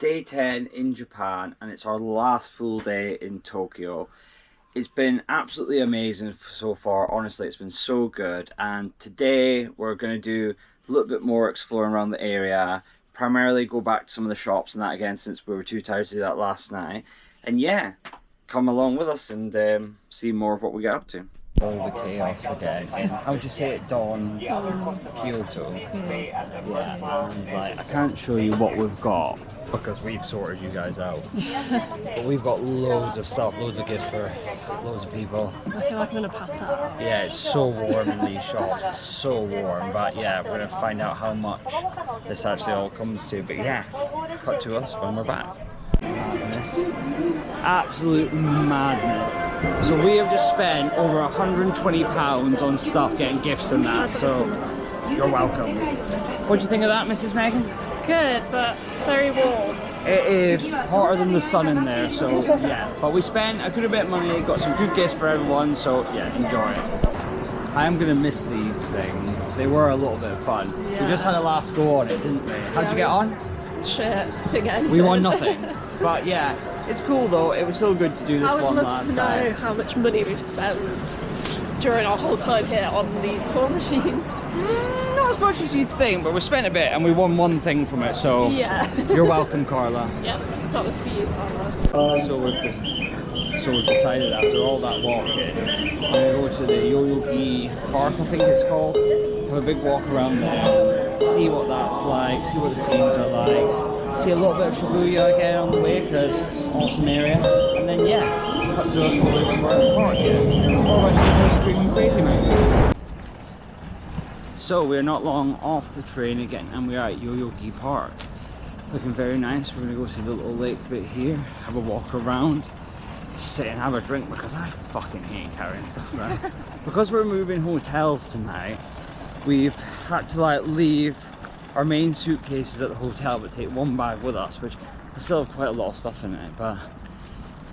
day 10 in Japan, and it's our last full day in Tokyo. It's been absolutely amazing so far. Honestly, it's been so good. And today we're going to do a little bit more exploring around the area, primarily go back to some of the shops and that again, since we were too tired to do that last night. And yeah, come along with us and see more of what we get up to. All the chaos again. How would you say it, Dawn? Kyoto. Yeah, and like I can't show you what we've got because we've sorted you guys out. But we've got loads of stuff, loads of gifts for loads of people. I feel like I'm gonna pass out. Yeah, it's so warm in these shops. It's so warm. But yeah, we're gonna find out how much this actually all comes to. But yeah, cut to us when we're back. Madness. Absolute madness. So we have just spent over £120 on stuff, getting gifts and that, so you're welcome. What do you think of that, Mrs. Megan? Good, but very warm. It is hotter than the sun in there, so yeah. But we spent a good bit of money, got some good gifts for everyone, so yeah, enjoy it. I am going to miss these things. They were a little bit of fun. Yeah. We just had a last go on it, didn't we? How'd you get on? Shit, didn't get anything. We won nothing. But yeah, it's cool though. It was still good to do this one last time. I would love to know how much money we've spent during our whole time here on these claw machines. Not as much as you'd think, but we spent a bit and we won one thing from it, so yeah. You're welcome, Carla. Yes, that was for you, Carla. So we've decided after all that walking, we're going to go to the Yoyogi Park, I think it's called. Have a big walk around there, see what that's like, see what the scenes are like. See a little bit of Shibuya again on the way because awesome area, and then yeah, cut to us when we're in the park here. Or I see more screaming crazy man. So we're not long off the train again, and we are at Yoyogi Park. Looking very nice. We're gonna go see the little lake bit here, have a walk around, sit and have a drink because I fucking hate carrying stuff around. Because we're moving hotels tonight, we've had to like leave our main suitcases at the hotel but take one bag with us, which I still have quite a lot of stuff in it, but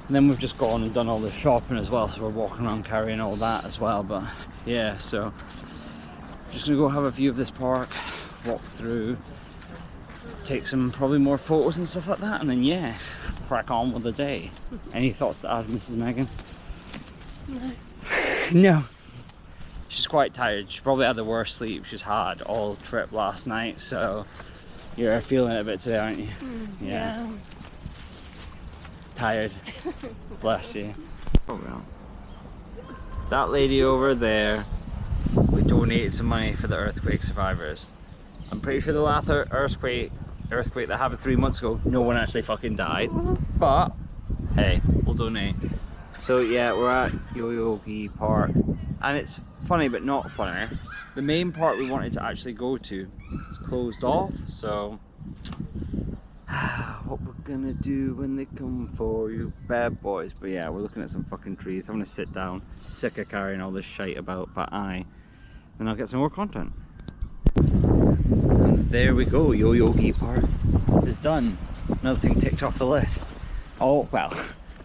and then we've just gone and done all the shopping as well, so we're walking around carrying all that as well. But yeah, so just gonna go have a view of this park, walk through, take some probably more photos and stuff like that, and then yeah, crack on with the day. Any thoughts to add, Mrs. Megan? No. She's quite tired. She probably had the worst sleep she's had all trip last night, so you're feeling it a bit today, aren't you? Yeah. Tired. Bless you. Oh well. That lady over there, we donated some money for the earthquake survivors. I'm pretty sure the last earthquake that happened 3 months ago, no one actually fucking died. But hey, we'll donate. So yeah, we're at Yoyogi Park, and it's funny but not funny. The main part we wanted to actually go to is closed off, so what we're gonna do when they come for you bad boys. But yeah, we're looking at some fucking trees. I'm gonna sit down, sick of carrying all this shite about, but then I'll get some more content. And there we go, Yoyogi Park is done. Another thing ticked off the list. Oh well,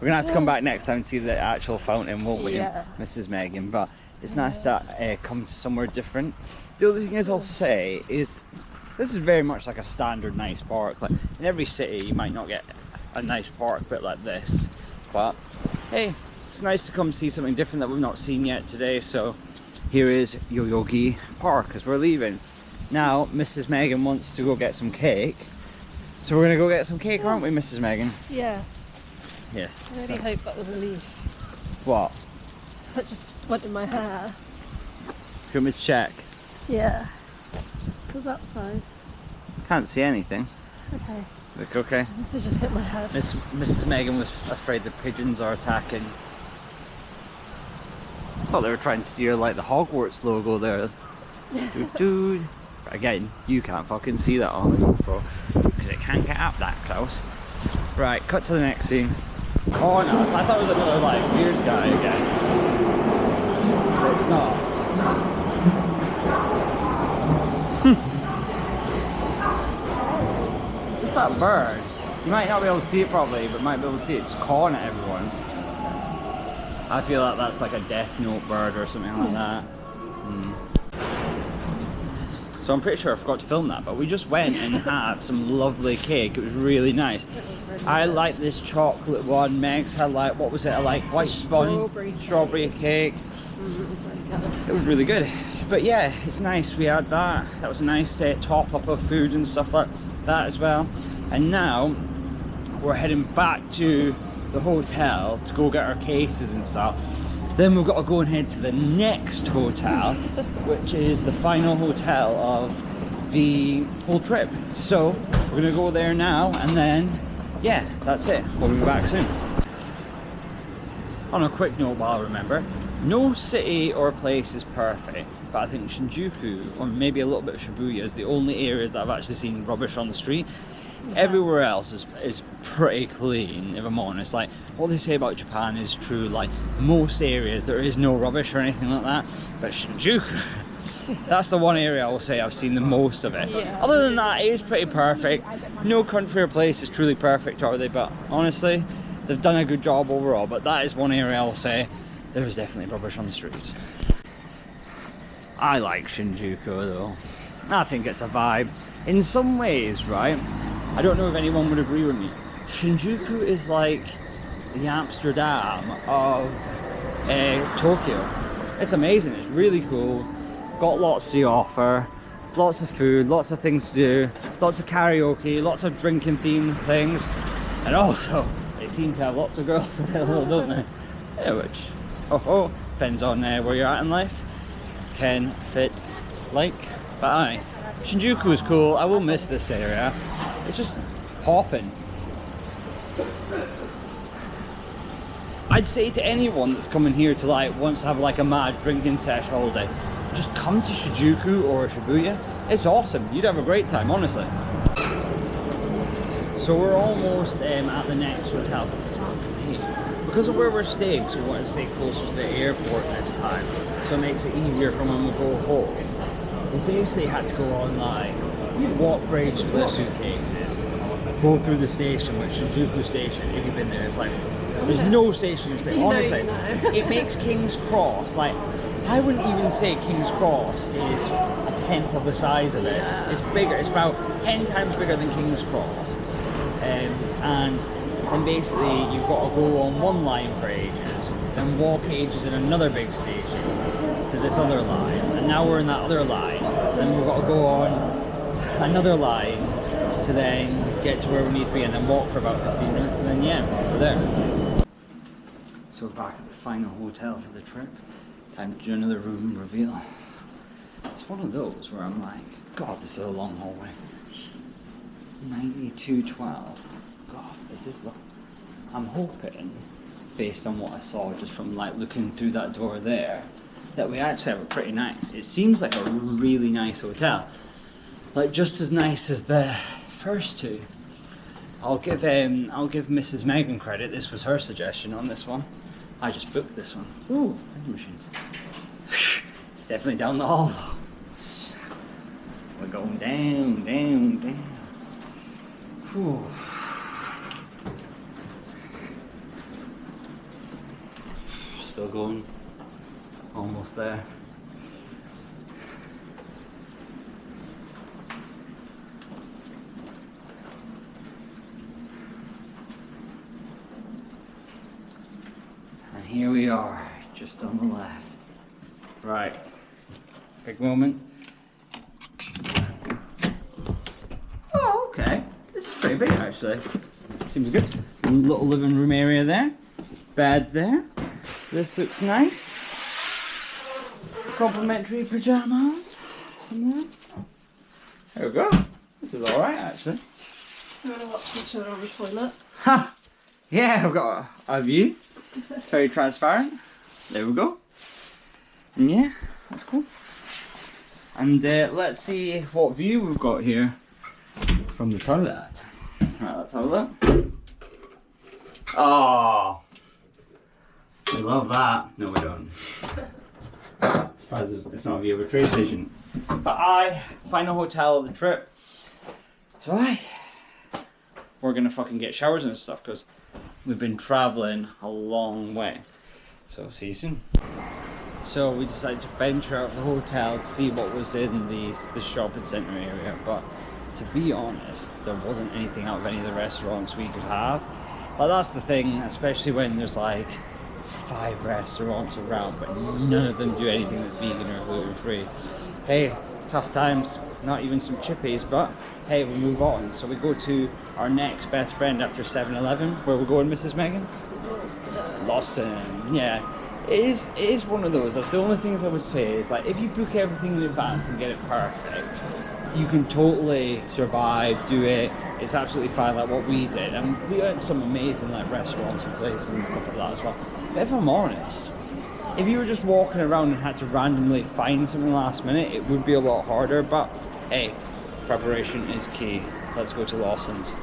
we're gonna have to come back next time and see the actual fountain, won't we, Mrs. Megan? But it's nice to come to somewhere different. The other thing is I'll say is this is very much like a standard nice park. Like in every city you might not get a nice park bit like this, but hey, it's nice to come see something different that we've not seen yet today. So here is Yoyogi Park as we're leaving. Now Mrs. Megan wants to go get some cake, so we're gonna go get some cake, aren't we, Mrs. Megan? Yeah. Yes. I really hope that was a leaf. What? That just went in my hair. Do you want me to check? Yeah. What's that side? Can't see anything. Okay. Look okay. This has just hit my head. Mrs. Megan was afraid the pigeons are attacking. I thought they were trying to steer like the Hogwarts logo there. Dude. Again, you can't fucking see that on the GoPro because it can't get up that close. Right, cut to the next scene. Oh no, I thought it was another like weird guy again. But it's not. Just that bird. You might not be able to see it probably, but might be able to see it just calling at everyone. I feel like that's like a Death Note bird or something like that. So I'm pretty sure I forgot to film that, but we just went and had some lovely cake. It was really nice. It was really I good. like this chocolate one. Meg's had like, what was it? I like white sponge, strawberry cake. It was really good. It was really good. But yeah, it's nice. We had that. That was a nice top up of food and stuff like that as well. And now we're heading back to the hotel to go get our cases and stuff. Then we've got to go and head to the next hotel, which is the final hotel of the whole trip. So we're gonna go there now, and then yeah, that's it. We'll be back soon. On a quick note, while I remember, no city or place is perfect, but I think Shinjuku, or maybe a little bit of Shibuya, is the only areas that I've actually seen rubbish on the street. Everywhere else is pretty clean, if I'm honest. Like, what they say about Japan is true. Like, most areas there is no rubbish or anything like that, but Shinjuku, that's the one area I will say I've seen the most of it. Yeah. Other than that, it is pretty perfect. No country or place is truly perfect, are they? But honestly, they've done a good job overall. But that is one area I will say there's definitely rubbish on the streets. I like Shinjuku though. I think it's a vibe. In some ways, right? I don't know if anyone would agree with me. Shinjuku is like the Amsterdam of Tokyo. It's amazing, it's really cool. Got lots to offer, lots of food, lots of things to do, lots of karaoke, lots of drinking themed things. And also, they seem to have lots of girls available, don't they? Yeah, which, depends on where you're at in life. Can fit like, but aye. Shinjuku is cool. I will miss this area. It's just popping. I'd say to anyone that's coming here to like wants to have like a mad drinking sesh all day, just come to Shinjuku or Shibuya. It's awesome. You'd have a great time, honestly. So we're almost at the next hotel. But fuck me, because of where we're staying, so we want to stay closer to the airport this time, so it makes it easier for when we go home. We basically had to go online, walk for ages with our suitcases, go through the station, which is Shinjuku Station. If you've been there, it's like there's no stations, but honestly, it makes King's Cross like, I wouldn't even say King's Cross is a tenth of the size of it. It's bigger. It's about 10 times bigger than King's Cross, and then basically you've got to go on one line for ages, then walk ages in another big station to this other line, and now we're in that other line, then we've got to go on another line to then get to where we need to be, and then walk for about 15 minutes, and then yeah, we're there. So we're back at the final hotel for the trip. Time to do another room reveal. It's one of those where I'm like, God, this is a long hallway. 9212. God, this is long. I'm hoping, based on what I saw just from like looking through that door there, that we actually have it pretty nice. It seems like a really nice hotel. Like just as nice as the first two. I'll give Mrs. Megan credit. This was her suggestion on this one. I just booked this one. Ooh, vending machines. It's definitely down the hall though. We're going down, down, down. Whew. Still going. Almost there. And here we are, just on the left. Right. Big moment. Oh, okay. This is pretty big actually. Seems good. Little living room area there. Bed there. This looks nice. Complimentary pajamas. Somewhere. There we go. This is alright actually. We're going to watch each other on the toilet. Ha! Yeah, we've got a view. It's very transparent. There we go. And yeah, that's cool. And let's see what view we've got here from the toilet. Right, let's have a look. Oh, we love that. No, we don't. Surprised it's not a view of a train station. But final hotel of the trip. So we're gonna fucking get showers and stuff because we've been traveling a long way. So see you soon. So we decided to venture out of the hotel to see what was in the shopping centre area. But to be honest, there wasn't anything out of any of the restaurants we could have. Like, that's the thing, especially when there's like 5 restaurants around, but none of them do anything that's vegan or gluten-free. Hey, tough times. Not even some chippies, but hey, we'll move on. So we go to our next best friend after 7-Eleven. Where we're going, Mrs. Megan? Lawson. Yeah. It is one of those. That's the only things I would say is, like, if you book everything in advance and get it perfect, you can totally survive, do it. It's absolutely fine, like what we did. And we went to some amazing like restaurants and places and stuff like that as well. But if I'm honest, if you were just walking around and had to randomly find something last minute, it would be a lot harder. But hey, preparation is key. Let's go to Lawson's.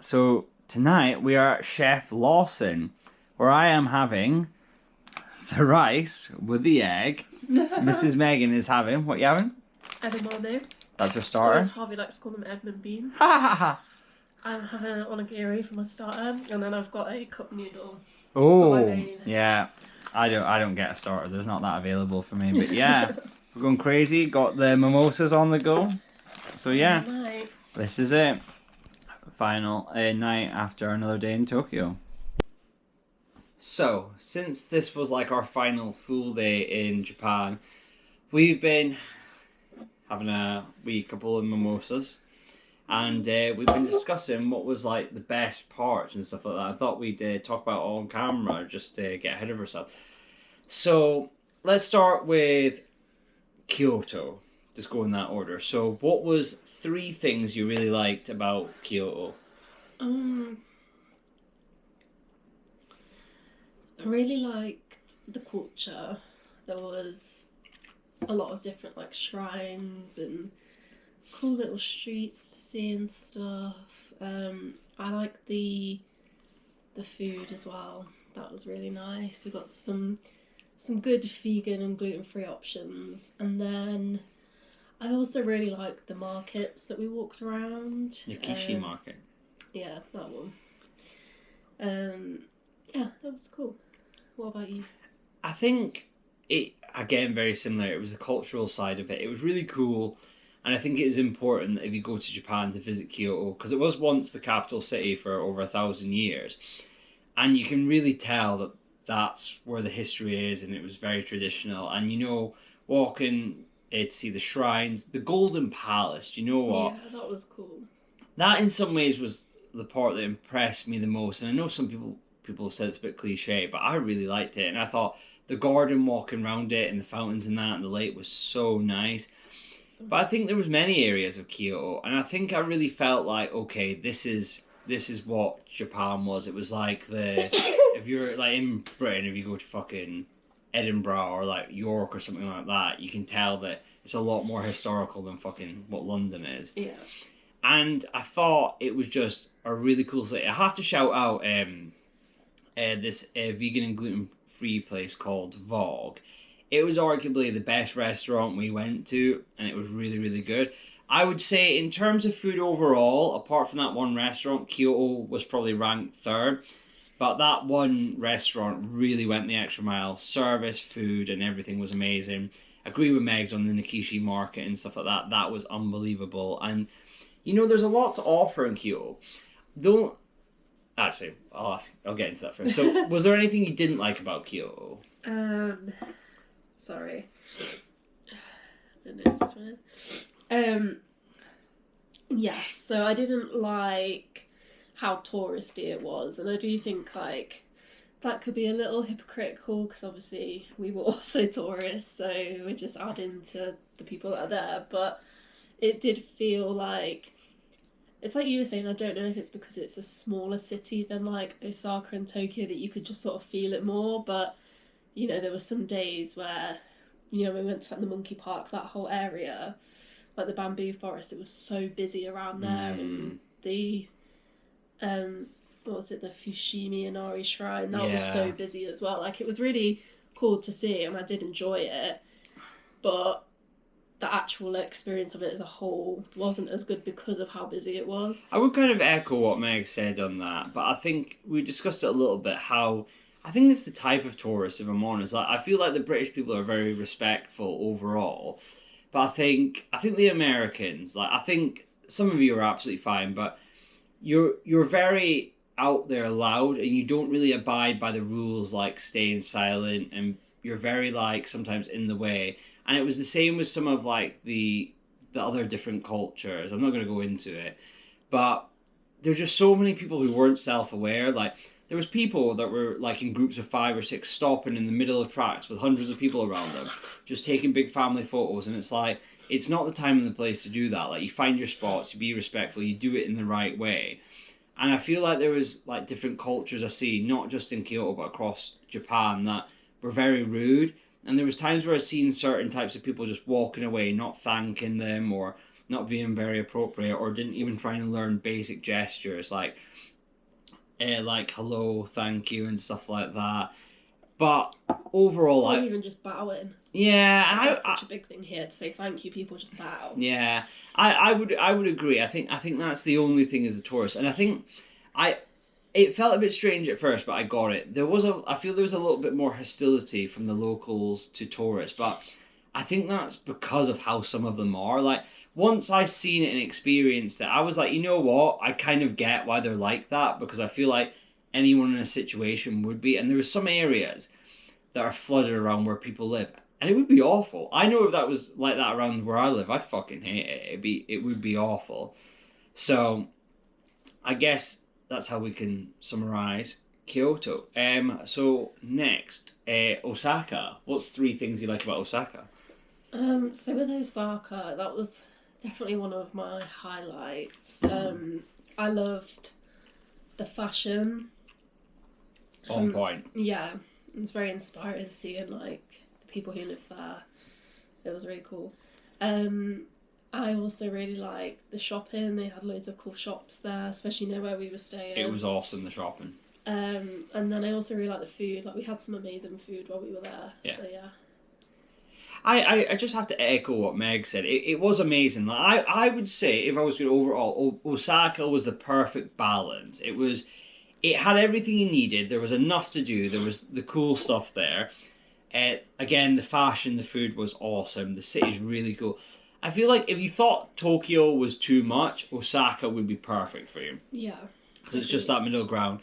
So tonight we are at Chef Lawson, where I am having the rice with the egg. Mrs. Megan is having, what are you having? Edamame. That's her starter. As Harvey likes to call them Edmund beans. Ha ha ha! I'm having an onigiri for my starter, and then I've got a cup noodle. Oh, yeah. I don't get a starter. There's not that available for me. But yeah, we're going crazy. Got the mimosas on the go. So yeah, this is it. Final night after another day in Tokyo. So, since this was like our final full day in Japan, we've been having a wee couple of mimosas, and we've been discussing what was like the best parts and stuff like that. I thought we'd talk about it on camera just to get ahead of ourselves. So, let's start with Kyoto. Just go in that order. So, what was 3 things you really liked about Kyoto? I really liked the culture. There was a lot of different like shrines and cool little streets to see and stuff. I liked the food as well. That was really nice. We got some good vegan and gluten-free options, and then I also really liked the markets that we walked around. Yakishi Market. Yeah, that one. Yeah, that was cool. What about you? I think it, again, very similar. It was the cultural side of it. It was really cool, and I think it is important that if you go to Japan to visit Kyoto, because it was once the capital city for over 1,000 years, and you can really tell that that's where the history is, and it was very traditional. And you know, walking to see the shrines, the Golden Palace. Do you know what? Yeah, that was cool. That in some ways was the part that impressed me the most. And I know some people have said it's a bit cliche, but I really liked it. And I thought the garden walking around it and the fountains and that and the lake was so nice. But I think there was many areas of Kyoto, and I think I really felt like, okay, this is what Japan was. It was like if you're like in Britain, if you go to fucking Edinburgh or like York or something like that, you can tell that it's a lot more historical than fucking what London is. Yeah. And I thought it was just a really cool city. I have to shout out this vegan and gluten-free place called Vogue. It was arguably the best restaurant we went to, and it was really, really good. I would say in terms of food overall, apart from that one restaurant, Kyoto was probably ranked 3rd. But that one restaurant really went the extra mile. Service, food, and everything was amazing. Agree with Megs on the Nikishi market and stuff like that. That was unbelievable. And, you know, there's a lot to offer in Kyoto. Actually, I'll get into that first. So, was there anything you didn't like about Kyoto? Sorry. Yes, so I didn't like how touristy it was, and I do think like that could be a little hypocritical because obviously we were also tourists, so we're just adding to the people that are there. But it did feel like, it's like you were saying, I don't know if it's because it's a smaller city than like Osaka and Tokyo that you could just sort of feel it more, but you know, there were some days where, you know, we went to like, the monkey park, that whole area, like the bamboo forest, it was so busy around there, and the what was it, the Fushimi Inari Shrine, that was so busy as well. Like, it was really cool to see, and I did enjoy it, but the actual experience of it as a whole wasn't as good because of how busy it was. I would kind of echo what Meg said on that, but I think we discussed it a little bit, how I think it's the type of tourist, if I'm honest. Like, I feel like the British people are very respectful overall, but I think the Americans, like I think some of you are absolutely fine, but you're very out there loud and you don't really abide by the rules like staying silent, and you're very like sometimes in the way. And it was the same with some of like the other different cultures. I'm not going to go into it, but there's just so many people who weren't self-aware. Like there was people that were like in groups of 5 or 6 stopping in the middle of tracks with hundreds of people around them, just taking big family photos. And it's like, it's not the time and the place to do that. Like you find your spots, you be respectful, you do it in the right way. And I feel like there was like different cultures I see, not just in Kyoto but across Japan, that were very rude. And there was times where I've seen certain types of people just walking away, not thanking them or not being very appropriate, or didn't even try and learn basic gestures like hello, thank you, and stuff like that. But overall, or even just bowing. Yeah, that's such a big thing here to say thank you. People just bow. Yeah, I would agree. I think that's the only thing as a tourist, and I think it felt a bit strange at first, but I got it. I feel there was a little bit more hostility from the locals to tourists, but I think that's because of how some of them are. Like once I seen it and experienced it, I was like, you know what? I kind of get why they're like that, because I feel like anyone in a situation would be. And there were some areas that are flooded around where people live, and it would be awful. I know if that was like that around where I live, I'd fucking hate it. It would be awful. So I guess that's how we can summarize Kyoto. So next, Osaka. What's 3 things you like about Osaka? So with Osaka, that was definitely one of my highlights. I loved the fashion. On point. Yeah, it was very inspiring seeing like the people who live there. It was really cool. I also really liked the shopping. They had loads of cool shops there, especially near where we were staying. It was awesome, the shopping. And then I also really liked the food. Like we had some amazing food while we were there. Yeah. So yeah. I just have to echo what Meg said. It was amazing. Like, I would say, if I was going overall, Osaka was the perfect balance. It had everything you needed. There was enough to do. There was the cool stuff there. Again, the fashion, the food was awesome. The city's really cool. I feel like if you thought Tokyo was too much, Osaka would be perfect for you. Yeah. Because it's just that middle ground.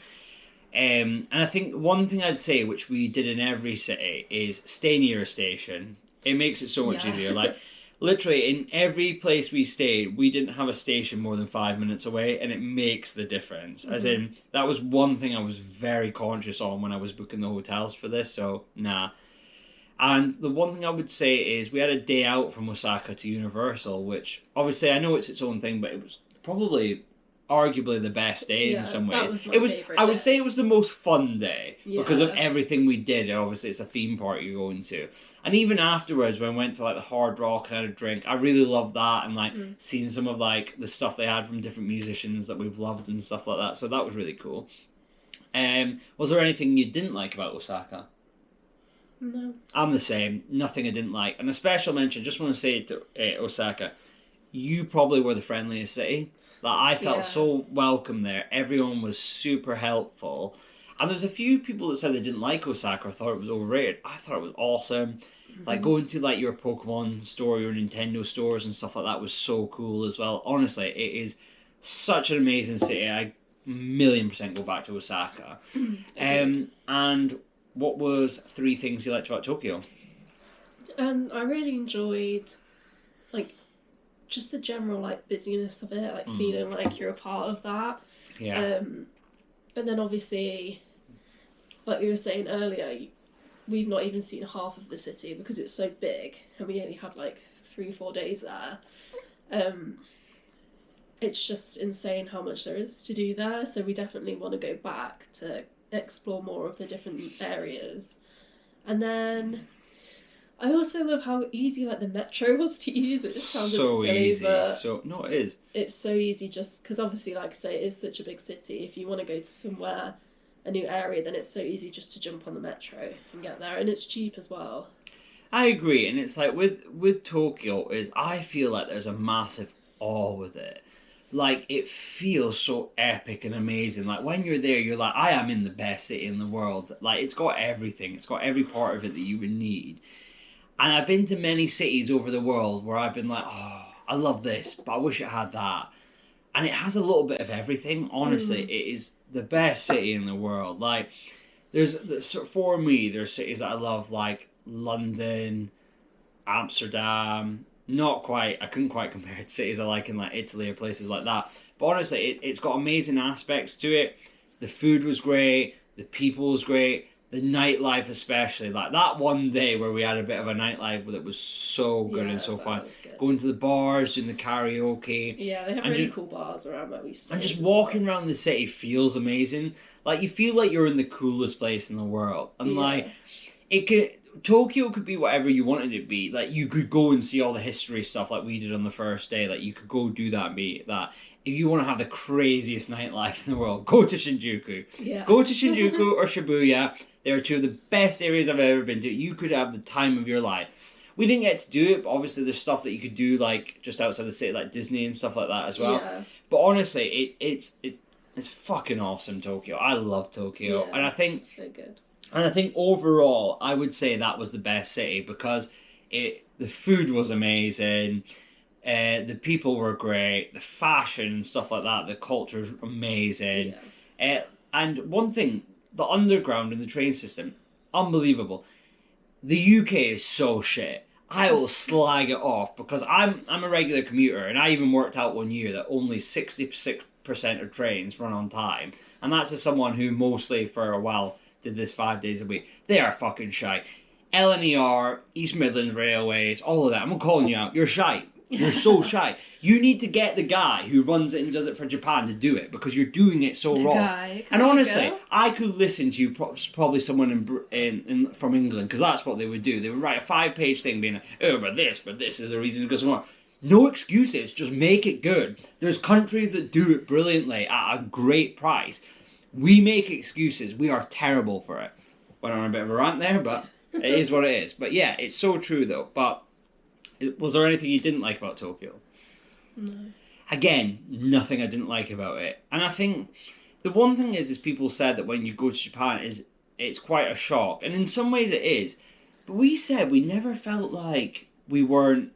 And I think one thing I'd say, which we did in every city, is stay near a station. It makes it so much easier. Like, literally, in every place we stayed, we didn't have a station more than 5 minutes away, and it makes the difference. Mm-hmm. As in, that was one thing I was very conscious on when I was booking the hotels for this, so, nah. And the one thing I would say is we had a day out from Osaka to Universal, which, obviously, I know it's its own thing, but it was probably arguably the best day in some way. That was my favourite I would say it was the most fun day because of Yeah. everything we did. Obviously, it's a theme park you're going to. And even afterwards, when I went to like the Hard Rock and had a drink, I really loved that, and like seeing some of like the stuff they had from different musicians that we've loved and stuff like that. So that was really cool. Was there anything you didn't like about Osaka? No. I'm the same. Nothing I didn't like. And a special mention, just want to say to Osaka, you probably were the friendliest city. Like, I felt so welcome there. Everyone was super helpful. And there's a few people that said they didn't like Osaka or thought it was overrated. I thought it was awesome. Mm-hmm. Like, going to, like, your Pokemon store, your Nintendo stores and stuff like that was so cool as well. Honestly, it is such an amazing city. I 1,000,000% go back to Osaka. And what was 3 things you liked about Tokyo? I really enjoyed, like, just the general like busyness of it, like feeling like you're a part of that. Yeah. And then obviously, like we were saying earlier, we've not even seen half of the city because it's so big, and we only had like 3-4 days there. It's just insane how much there is to do there. So we definitely want to go back to explore more of the different areas, and then. I also love how easy like the metro was to use, which sounds so a bit silly, easy. but No, it is. It's so easy just because obviously, like I say, it is such a big city. If you want to go to somewhere, a new area, then it's so easy just to jump on the metro and get there, and it's cheap as well. I agree, and it's like with Tokyo is I feel like there's a massive awe with it. like, it feels so epic and amazing. Like, when you're there, you're like, I am in the best city in the world. Like, it's got everything. It's got every part of it that you would need. And I've been to many cities over the world where I've been like, oh, I love this, but I wish it had that. And it has a little bit of everything. Honestly, it is the best city in the world. Like, for me, there's cities that I love, like London, Amsterdam. Not quite. I couldn't quite compare it to cities I like in like Italy or places like that. But honestly, it's got amazing aspects to it. The food was great. The people was great. The nightlife, especially, like that one day where we had a bit of a nightlife that was so good and so fun. Going to the bars, doing the karaoke. Yeah, they have really cool bars around where we stay. And just walking around the city feels amazing. Like, you feel like you're in the coolest place in the world. And like, Tokyo could be whatever you wanted it to be. Like, you could go and see all the history stuff like we did on the first day. Like, you could go do that and be that. If you want to have the craziest nightlife in the world, go to Shinjuku. Yeah. Go to Shinjuku or Shibuya. They're two of the best areas I've ever been to. You could have the time of your life. We didn't get to do it, but obviously there's stuff that you could do, like, just outside the city, like Disney and stuff like that as well. Yeah. But honestly, it's fucking awesome, Tokyo. I love Tokyo. Yeah, and I think... so good. And I think overall, I would say that was the best city because the food was amazing, the people were great, the fashion and stuff like that, the culture is amazing. Yeah. And one thing, the underground and the train system, unbelievable. The UK is so shit. I will slag it off because I'm a regular commuter, and I even worked out one year that only 66% of trains run on time. And that's as someone who mostly for a while did this 5 days a week. They are fucking shite. LNER, East Midlands Railways, all of that. I'm calling you out. You're shite. You're so shite. You need to get the guy who runs it and does it for Japan to do it because you're doing it so wrong. And honestly, I could listen to you, probably someone from England, because that's what they would do. They would write a 5-page thing being like, oh, but this is a reason to go somewhere. No excuses. Just make it good. There's countries that do it brilliantly at a great price. We make excuses. We are terrible for it. Went on a bit of a rant there, but it is what it is. But yeah, it's so true though. But was there anything you didn't like about Tokyo? No. Again, nothing I didn't like about it. And I think the one thing is people said that when you go to Japan, it's quite a shock. And in some ways it is. But we said we never felt like we weren't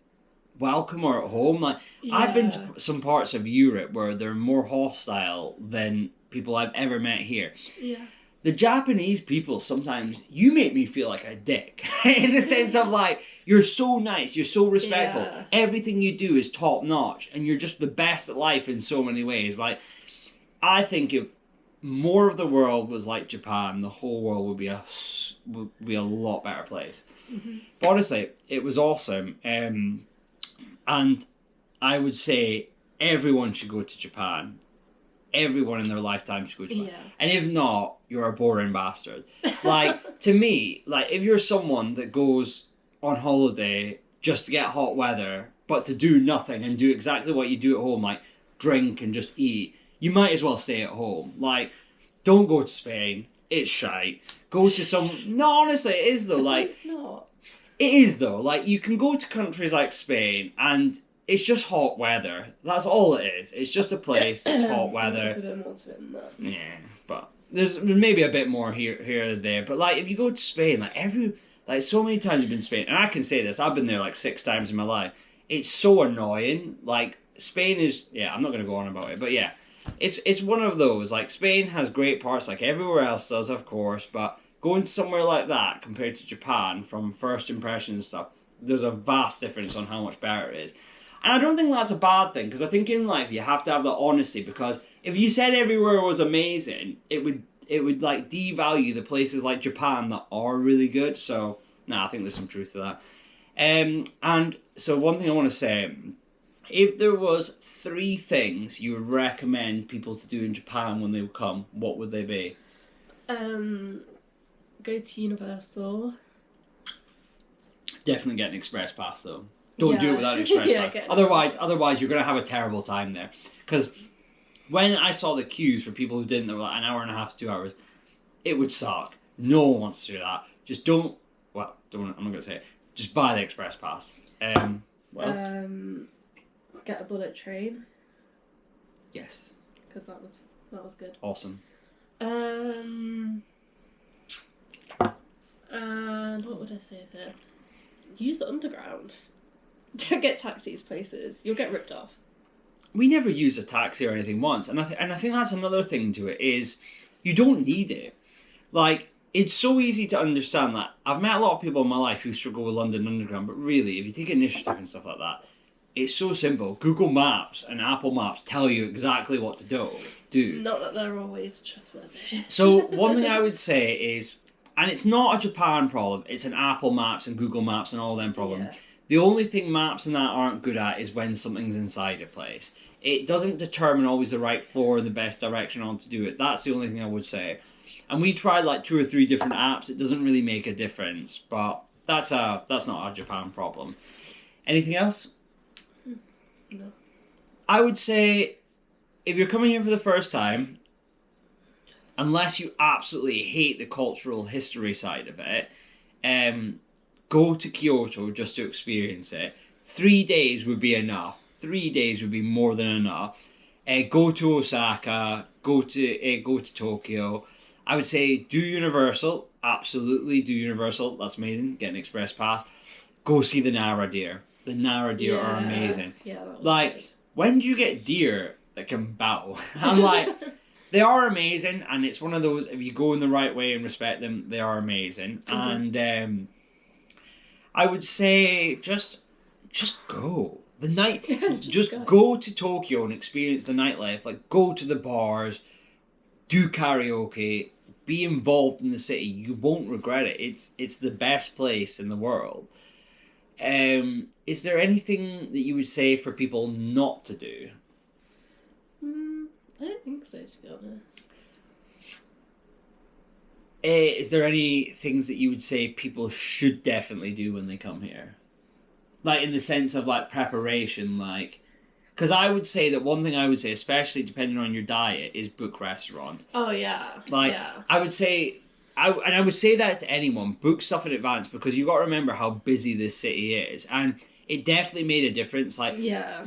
welcome or at home. Like, I've been to some parts of Europe where they're more hostile than people I've ever met here. Yeah. The Japanese people, sometimes you make me feel like a dick in the sense of like, you're so nice, you're so respectful, everything you do is top notch, and you're just the best at life in so many ways. Like, I think if more of the world was like Japan, the whole world would be a lot better place. Mm-hmm. But honestly, it was awesome, and I would say everyone should go to Japan. Everyone in their lifetime should go to Japan. Yeah. And if not, you're a boring bastard. Like, to me, like, if you're someone that goes on holiday just to get hot weather, but to do nothing and do exactly what you do at home, like drink and just eat, you might as well stay at home. Like, don't go to Spain. It's shite. Go to some... No, honestly, it is though. Like, it's not. It is though. Like, you can go to countries like Spain and it's just hot weather. That's all it is. It's just a place. It's hot weather. There's a bit more to it than that. Yeah, but there's maybe a bit more here and there. But like, if you go to Spain, like so many times I've been to Spain, and I can say this, I've been there like 6 times in my life. It's so annoying. Like, Spain is, I'm not going to go on about it, but yeah, it's one of those. Like, Spain has great parts, like everywhere else does, of course. But going to somewhere like that compared to Japan, from first impressions and stuff, there's a vast difference on how much better it is. And I don't think that's a bad thing, because I think in life you have to have that honesty, because if you said everywhere was amazing, it would like devalue the places like Japan that are really good. So, I think there's some truth to that. And so one thing I want to say, if there was 3 things you would recommend people to do in Japan when they would come, what would they be? Go to Universal. Definitely get an express pass though. Don't do it without an express pass. Otherwise you're going to have a terrible time there. Because when I saw the queues for people who didn't, they were like an hour and a half to 2 hours. It would suck. No one wants to do that. Just I'm not going to say it. Just buy the express pass. What else? Get a bullet train. Yes. Because that was good. Awesome. And what would I say here? Use the underground. Don't get taxis places. You'll get ripped off. We never used a taxi or anything once, and I think that's another thing to it is you don't need it. Like, it's so easy to understand that. I've met a lot of people in my life who struggle with London Underground, but really, if you take initiative and stuff like that, it's so simple. Google Maps and Apple Maps tell you exactly what to do. Not that they're always trustworthy. So one thing I would say is, and it's not a Japan problem, it's an Apple Maps and Google Maps and all them problem. Yeah. The only thing maps and that aren't good at is when something's inside a place. It doesn't determine always the right floor and the best direction on to do it. That's the only thing I would say. And we tried like 2 or 3 different apps. It doesn't really make a difference, but that's not a Japan problem. Anything else? No. I would say if you're coming here for the first time, unless you absolutely hate the cultural history side of it, go to Kyoto just to experience it. 3 days would be enough. 3 days would be more than enough. Go to Osaka. Go to Tokyo. I would say do Universal. Absolutely do Universal. That's amazing. Get an express pass. Go see the Nara deer. The Nara deer are amazing. Yeah, that was like, good. When do you get deer that can bow? I'm like, they are amazing, and it's one of those, if you go in the right way and respect them, they are amazing. Mm-hmm. And I would say just go. The night, just go to Tokyo and experience the nightlife. Like, go to the bars, do karaoke, be involved in the city. You won't regret it. It's the best place in the world. Is there anything that you would say for people not to do? I don't think so, to be honest. Is there any things that you would say people should definitely do when they come here? Like, in the sense of, like, preparation, like... Because I would say that one thing I would say, especially depending on your diet, is book restaurants. Oh, yeah. Like, yeah. I would say... I would say that to anyone, book stuff in advance, because you've got to remember how busy this city is. And it definitely made a difference. Like,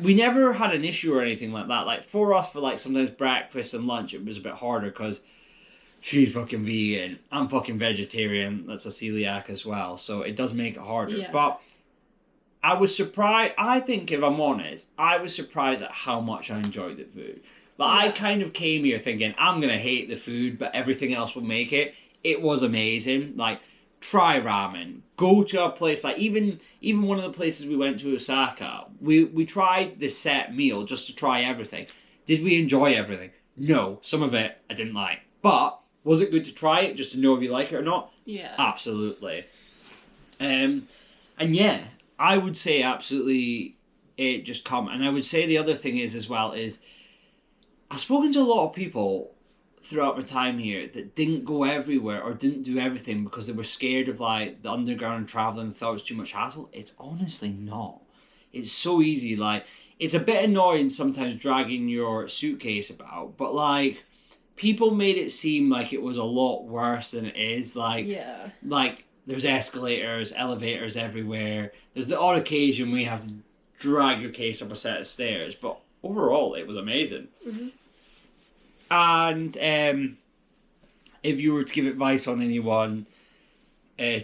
we never had an issue or anything like that. Like, for us, for, like, sometimes breakfast and lunch, it was a bit harder, because she's fucking vegan. I'm fucking vegetarian. That's a celiac as well. So it does make it harder. Yeah. But I was surprised. I think, if I'm honest, I was surprised at how much I enjoyed the food. Like, I kind of came here thinking, I'm going to hate the food, but everything else will make it. It was amazing. Like, try ramen. Go to a place, like, even one of the places we went to, Osaka, we tried this set meal just to try everything. Did we enjoy everything? No. Some of it I didn't like. But was it good to try it just to know if you like it or not? Yeah. Absolutely. And yeah, I would say absolutely just come. And I would say the other thing is as well is I've spoken to a lot of people throughout my time here that didn't go everywhere or didn't do everything because they were scared of like the underground traveling and thought it was too much hassle. It's honestly not. It's so easy. Like, it's a bit annoying sometimes dragging your suitcase about, but like people made it seem like it was a lot worse than it is. Like, like there's escalators, elevators everywhere. There's the odd occasion where you have to drag your case up a set of stairs, but overall it was amazing. Mm-hmm. And if you were to give advice on anyone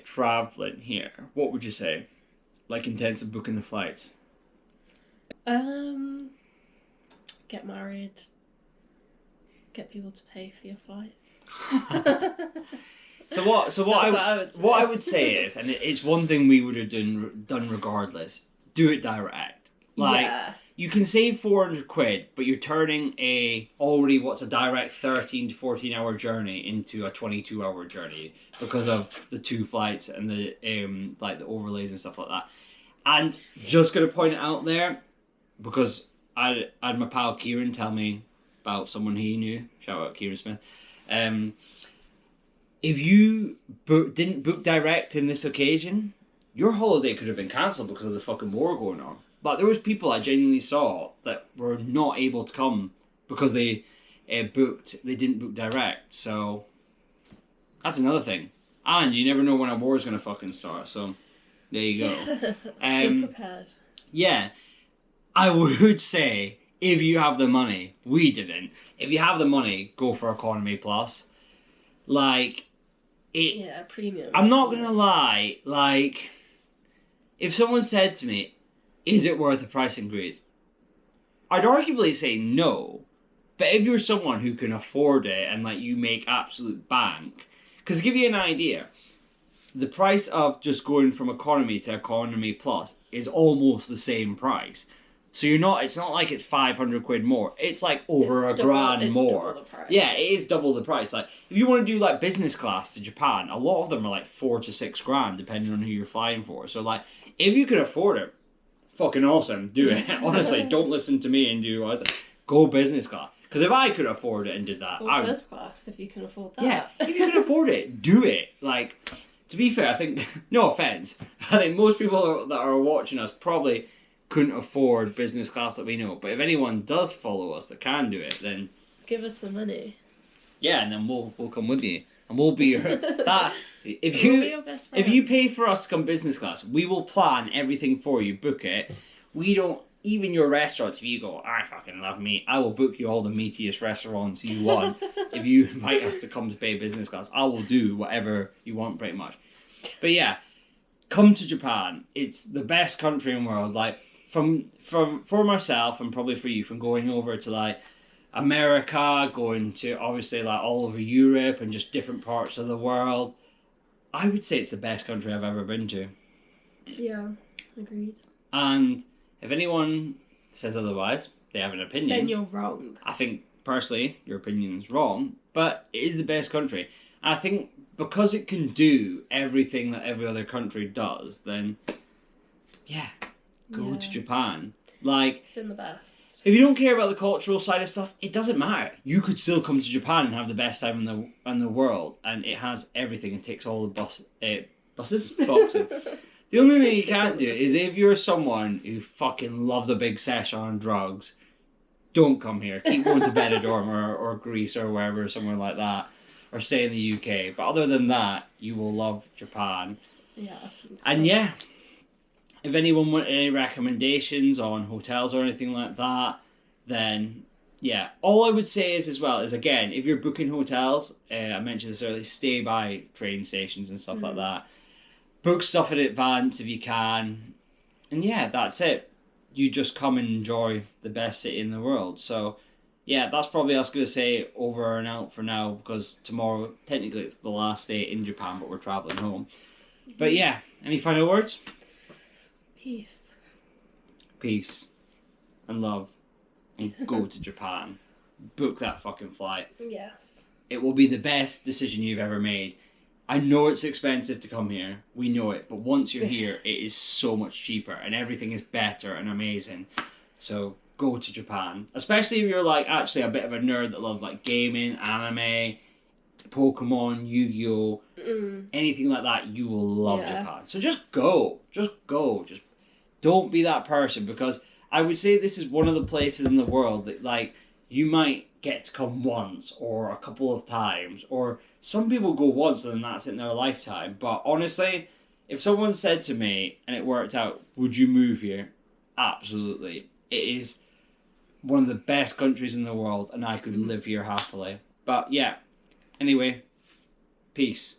travelling here, what would you say? Like, in terms of booking the flights? Get married. Get people to pay for your flights. So what I would say is, and it's one thing we would have done regardless, do it direct. Like, you can save 400 quid, but you're turning a direct 13 to 14 hour journey into a 22 hour journey because of the 2 flights and the like the overlays and stuff like that. And just gonna point it out there, because I had my pal Kieran tell me about someone he knew. Shout out Kieran Smith. If you didn't book direct in this occasion, your holiday could have been cancelled because of the fucking war going on. Like, there was people I genuinely saw that were not able to come because they didn't book direct. So that's another thing. And you never know when a war is going to fucking start. So there you go. Be prepared. Yeah. I would say, If you have the money. We didn't. If you have the money, go for economy plus. Like, it... Yeah, premium. I'm not going to lie. Like, if someone said to me, is it worth a price increase? I'd arguably say no. But if you're someone who can afford it and, like, you make absolute bank... Because to give you an idea, the price of just going from economy to economy plus is almost the same price. So you're not, it's not like it's 500 quid more. It's like over a grand more. Double the price. Yeah, it is double the price. Like, if you want to do like business class to Japan, a lot of them are like 4 to 6 grand, depending on who you're flying for. So like, if you can afford it, fucking awesome, do it. Honestly, don't listen to me and do what I say. Go business class. Because if I could afford it and did that, or first class, if you can afford that. Yeah, if you can afford it, do it. Like, to be fair, I think, no offence, I think most people that are watching us probably couldn't afford business class that we know. But if anyone does follow us that can do it, then... Give us some money. Yeah, and then we'll come with you. And we'll be your... that, if We'll be your best friend. If you pay for us to come business class, we will plan everything for you, book it. We don't... Even your restaurants, if you go, I fucking love meat, I will book you all the meatiest restaurants you want. If you invite us to come to pay business class, I will do whatever you want pretty much. But yeah, come to Japan. It's the best country in the world. Like, for myself and probably for you, from going over to like America, going to obviously like all over Europe and just different parts of the world, I would say it's the best country I've ever been to. Yeah, agreed. And if anyone says otherwise, they have an opinion. Then you're wrong. I think, personally, your opinion's wrong, but it is the best country. And I think because it can do everything that every other country does, then, yeah, go to Japan. Like, it's been the best. If you don't care about the cultural side of stuff, it doesn't matter. You could still come to Japan and have the best time in the world, and it has everything and takes all the boxes. The only thing you can't do is if you're someone who fucking loves a big session on drugs, don't come here. Keep going to Benidorm or Greece or wherever, somewhere like that, or stay in the UK. But other than that, you will love Japan. Yeah. And yeah, if anyone want any recommendations on hotels or anything like that, then yeah. All I would say is as well is, again, if you're booking hotels, I mentioned this earlier, stay by train stations and stuff like that. Book stuff in advance if you can. And yeah, that's it. You just come and enjoy the best city in the world. So yeah, that's probably us going to say over and out for now, because tomorrow, technically it's the last day in Japan, but we're travelling home. But yeah, any final words? Peace. Peace. And love. And go to Japan. Book that fucking flight. Yes. It will be the best decision you've ever made. I know it's expensive to come here. We know it. But once you're here, it is so much cheaper. And everything is better and amazing. So go to Japan. Especially if you're like actually a bit of a nerd that loves like gaming, anime, Pokemon, Yu-Gi-Oh! Anything like that, you will love Japan. So just go. Just go. Just don't be that person, because I would say this is one of the places in the world that like you might get to come once or a couple of times, or some people go once and then that's it in their lifetime. But honestly, if someone said to me and it worked out, would you move here? Absolutely. It is one of the best countries in the world and I could live here happily. But yeah, anyway, peace.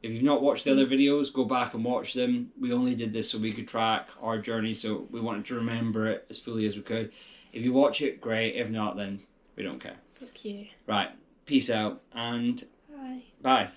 If you've not watched the other videos, go back and watch them. We only did this so we could track our journey, so we wanted to remember it as fully as we could. If you watch it, great. If not, then we don't care. Fuck you. Right. Peace out and Bye. bye.